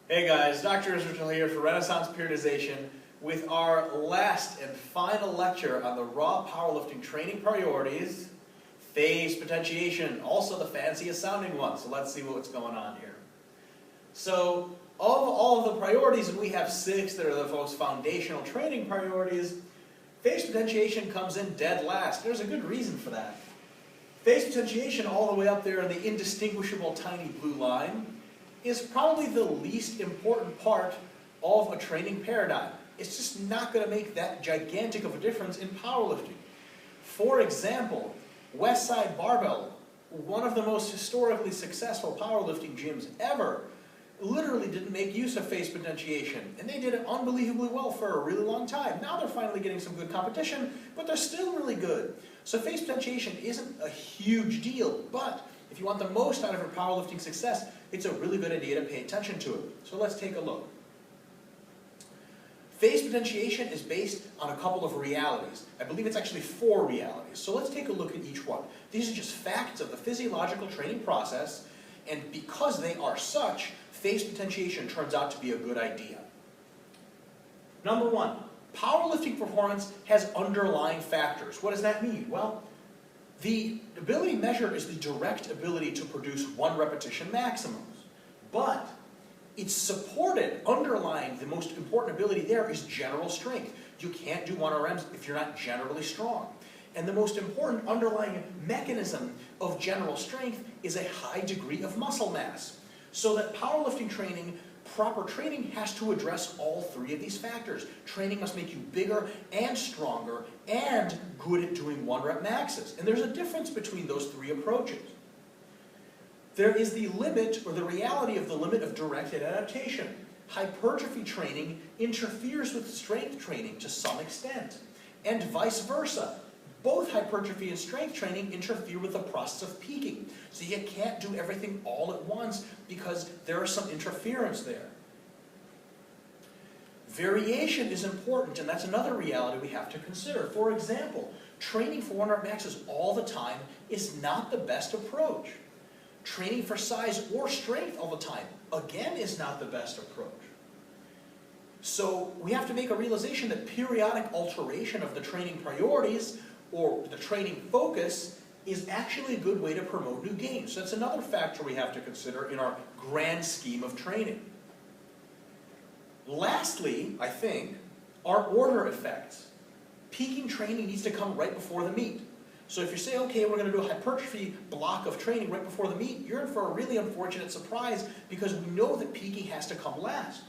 Hey guys, Dr. Israetel here for Renaissance Periodization with our last and final lecture on the raw powerlifting training priorities, phase potentiation, also the fanciest sounding one. So let's see what's going on here. So of all of the priorities, and we have 6 that are the most foundational training priorities, phase potentiation comes in dead last. There's a good reason for that. Phase potentiation all the way up there in the indistinguishable tiny blue line is probably the least important part of a training paradigm. It's just not going to make that gigantic of a difference in powerlifting. For example, Westside Barbell, one of the most historically successful powerlifting gyms ever, literally didn't make use of phase potentiation, and they did it unbelievably well for a really long time. Now they're finally getting some good competition, but they're still really good. So phase potentiation isn't a huge deal, but if you want the most out of your powerlifting success, it's a really good idea to pay attention to it. So let's take a look. Phase potentiation is based on a couple of realities. I believe it's actually 4 realities. So let's take a look at each one. These are just facts of the physiological training process, and because they are such, phase potentiation turns out to be a good idea. Number 1, powerlifting performance has underlying factors. What does that mean? Well, the ability measured is the direct ability to produce 1 repetition maximums, but it's supported, underlying the most important ability there is general strength. You can't do 1RMs if you're not generally strong. And the most important underlying mechanism of general strength is a high degree of muscle mass. So that powerlifting training, proper training, has to address all 3 of these factors. Training must make you bigger and stronger and good at doing 1-rep maxes. And there's a difference between those 3 approaches. There is the limit, or the reality of the limit of directed adaptation. Hypertrophy training interferes with strength training to some extent, and vice versa. Both hypertrophy and strength training interfere with the process of peaking. So you can't do everything all at once because there is some interference there. Variation is important, and that's another reality we have to consider. For example, training for 1-rep maxes all the time is not the best approach. Training for size or strength all the time, again, is not the best approach. So we have to make a realization that periodic alteration of the training priorities or the training focus is actually a good way to promote new gains. So that's another factor we have to consider in our grand scheme of training. Lastly, I think, are order effects. Peaking training needs to come right before the meet. So if you say, okay, we're going to do a hypertrophy block of training right before the meet, you're in for a really unfortunate surprise because we know that peaking has to come last.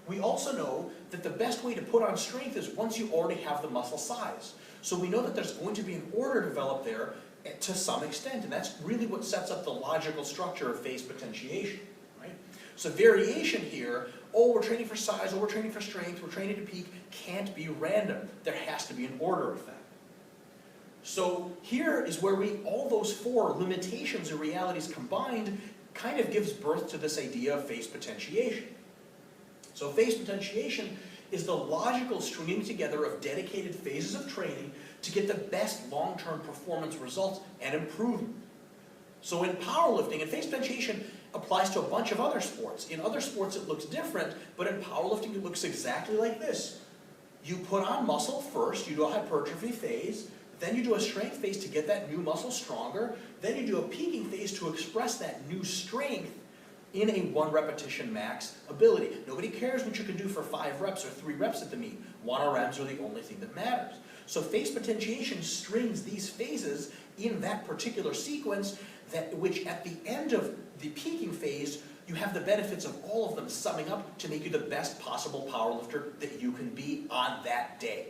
We also know that the best way to put on strength is once you already have the muscle size. So we know that there's going to be an order developed there to some extent, and that's really what sets up the logical structure of phase potentiation, right? So variation here, oh, we're training for size, oh, we're training for strength, we're training to peak, can't be random. There has to be an order effect. So here is where all those 4 limitations or realities combined kind of gives birth to this idea of phase potentiation. So phase potentiation is the logical stringing together of dedicated phases of training to get the best long-term performance results and improvement. So in powerlifting, and phase potentiation applies to a bunch of other sports. In other sports it looks different, but in powerlifting it looks exactly like this. You put on muscle first, you do a hypertrophy phase, then you do a strength phase to get that new muscle stronger, then you do a peaking phase to express that new strength in a 1 repetition max ability. Nobody cares what you can do for 5 reps or 3 reps at the meet. 1RMs are the only thing that matters. So phase potentiation strings these phases in that particular sequence, which at the end of the peaking phase, you have the benefits of all of them summing up to make you the best possible powerlifter that you can be on that day.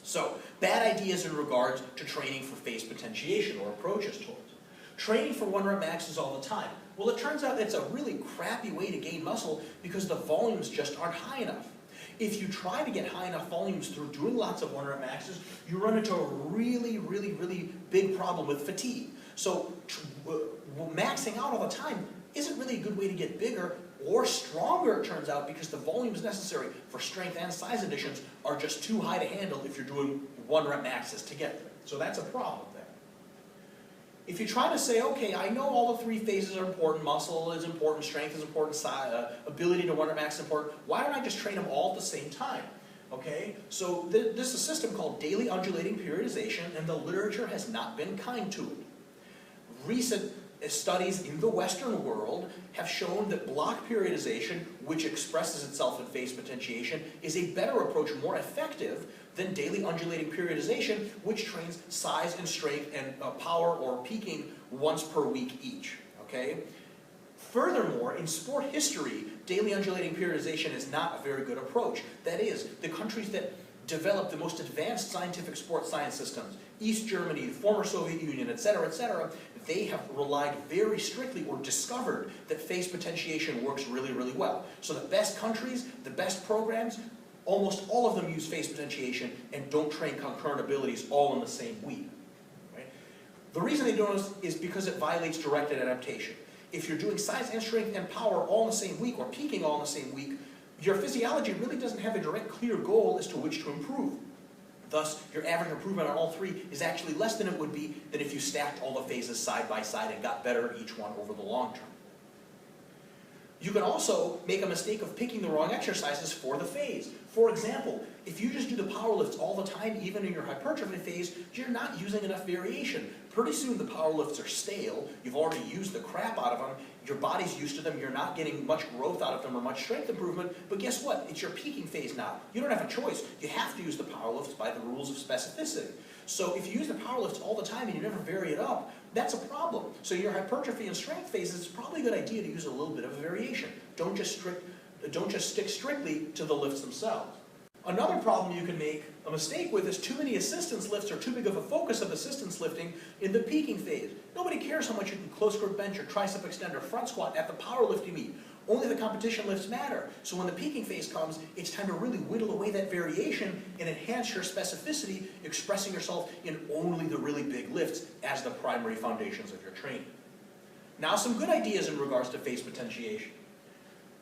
So, bad ideas in regards to training for phase potentiation or approaches towards it. Training for 1-rep maxes all the time. Well, it turns out it's a really crappy way to gain muscle because the volumes just aren't high enough. If you try to get high enough volumes through doing lots of 1-rep maxes, you run into a really, really, really big problem with fatigue. So, maxing out all the time isn't really a good way to get bigger or stronger, it turns out, because the volumes necessary for strength and size additions are just too high to handle if you're doing 1-rep maxes to get there. So that's a problem there. If you try to say, okay, I know all the three phases are important, muscle is important, strength is important, ability to run at max is important, why don't I just train them all at the same time? Okay, so this is a system called daily undulating periodization, and the literature has not been kind to it. Recent studies in the Western world have shown that block periodization, which expresses itself in phase potentiation, is a better approach, more effective than daily undulating periodization, which trains size and strength and power or peaking once per week each. Okay? Furthermore, in sport history, daily undulating periodization is not a very good approach. That is, the countries that developed the most advanced scientific sports science systems, East Germany, the former Soviet Union, etc., they have relied very strictly or discovered that phase potentiation works really, really well. So the best countries, the best programs, almost all of them use phase potentiation and don't train concurrent abilities all in the same week. Right? The reason they don't is because it violates directed adaptation. If you're doing size and strength and power all in the same week or peaking all in the same week, your physiology really doesn't have a direct, clear goal as to which to improve. Thus, your average improvement on all three is actually less than it would be than if you stacked all the phases side by side and got better at each one over the long term. You can also make a mistake of picking the wrong exercises for the phase. For example, if you just do the power lifts all the time, even in your hypertrophy phase, you're not using enough variation. Pretty soon the power lifts are stale, you've already used the crap out of them, your body's used to them, you're not getting much growth out of them or much strength improvement, but guess what? It's your peaking phase now. You don't have a choice. You have to use the power lifts by the rules of specificity. So if you use the power lifts all the time and you never vary it up, that's a problem. So your hypertrophy and strength phases, it's probably a good idea to use a little bit of a variation. Don't just stick strictly to the lifts themselves. Another problem you can make a mistake with is too many assistance lifts or too big of a focus of assistance lifting in the peaking phase. Nobody cares how much you can close grip bench or tricep extend or front squat at the powerlifting meet. Only the competition lifts matter. So when the peaking phase comes, it's time to really whittle away that variation and enhance your specificity, expressing yourself in only the really big lifts as the primary foundations of your training. Now, some good ideas in regards to phase potentiation.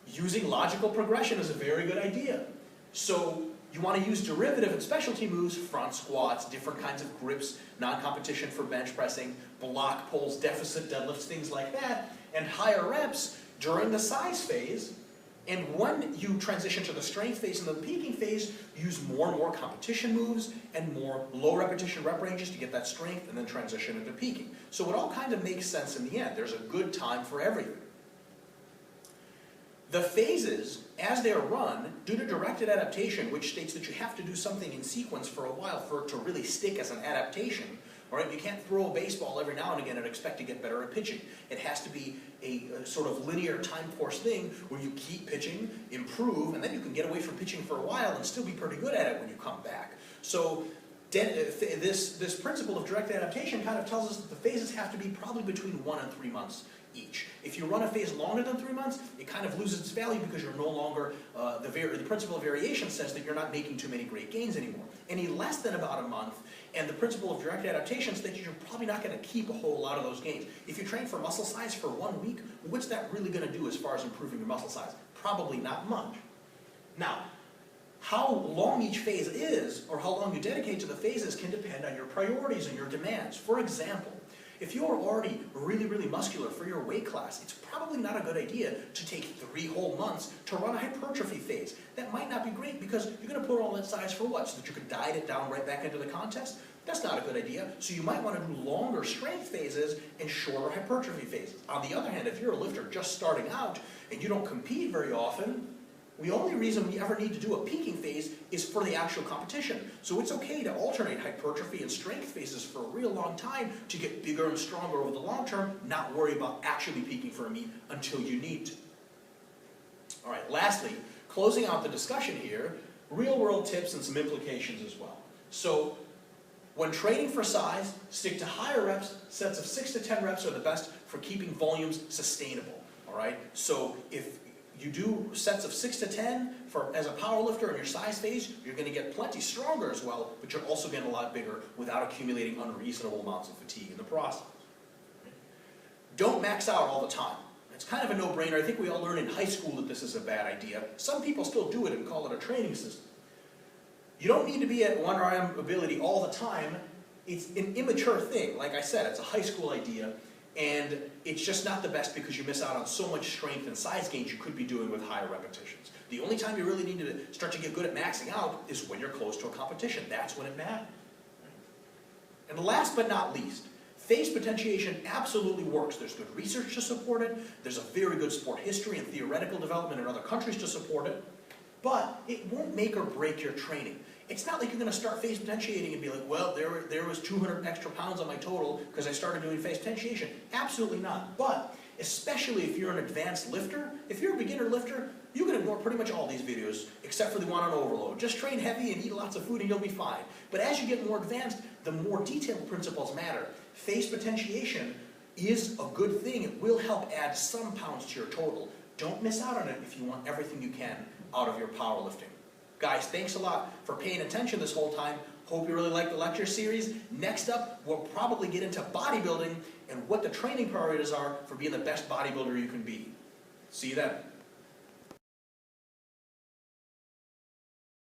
Using logical progression is a very good idea. So you want to use derivative and specialty moves, front squats, different kinds of grips, non-competition for bench pressing, block pulls, deficit deadlifts, things like that, and higher reps during the size phase. And when you transition to the strength phase and the peaking phase, use more and more competition moves and more low repetition rep ranges to get that strength and then transition into peaking. So it all kind of makes sense in the end. There's a good time for everything. The phases, as they are run, due to directed adaptation, which states that you have to do something in sequence for a while for it to really stick as an adaptation, all right? You can't throw a baseball every now and again and expect to get better at pitching. It has to be a sort of linear time course thing where you keep pitching, improve, and then you can get away from pitching for a while and still be pretty good at it when you come back. So this principle of direct adaptation kind of tells us that the phases have to be probably between 1 and 3 months each. If you run a phase longer than 3 months, it kind of loses its value because you're no longer, the principle of variation says that you're not making too many great gains anymore. Any less than about a month, and the principle of direct adaptation says that you're probably not going to keep a whole lot of those gains. If you train for muscle size for 1 week, what's that really going to do as far as improving your muscle size? Probably not much. Now, how long each phase is, or how long you dedicate to the phases, can depend on your priorities and your demands. For example, if you're already really, really muscular for your weight class, it's probably not a good idea to take 3 whole months to run a hypertrophy phase. That might not be great because you're going to put all that size for what? So that you can diet it down right back into the contest? That's not a good idea. So you might want to do longer strength phases and shorter hypertrophy phases. On the other hand, if you're a lifter just starting out and you don't compete very often, the only reason we ever need to do a peaking phase is for the actual competition. So it's okay to alternate hypertrophy and strength phases for a real long time to get bigger and stronger over the long term, not worry about actually peaking for a meet until you need to. All right, lastly, closing out the discussion here, real world tips and some implications as well. So when training for size, stick to higher reps. Sets of 6 to 10 reps are the best for keeping volumes sustainable. All right, so if you do sets of 6 to 10 as a power lifter in your size phase, you're going to get plenty stronger as well, but you're also getting a lot bigger without accumulating unreasonable amounts of fatigue in the process. Don't max out all the time. It's kind of a no-brainer. I think we all learned in high school that this is a bad idea. Some people still do it and call it a training system. You don't need to be at 1RM ability all the time. it's an immature thing. Like I said, it's a high school idea, and it's just not the best because you miss out on so much strength and size gains you could be doing with higher repetitions. The only time you really need to start to get good at maxing out is when you're close to a competition. That's when it matters. And last but not least, phase potentiation absolutely works. There's good research to support it. There's a very good sport history and theoretical development in other countries to support it. But it won't make or break your training. It's not like you're going to start phase potentiating and be like, well, there was 200 extra pounds on my total because I started doing phase potentiation. Absolutely not. But especially if you're an advanced lifter, if you're a beginner lifter, you can ignore pretty much all these videos except for the one on overload. Just train heavy and eat lots of food and you'll be fine. But as you get more advanced, the more detailed principles matter. Phase potentiation is a good thing. It will help add some pounds to your total. Don't miss out on it if you want everything you can out of your powerlifting. Guys, thanks a lot for paying attention this whole time. Hope you really liked the lecture series. Next up, we'll probably get into bodybuilding and what the training priorities are for being the best bodybuilder you can be. See you then.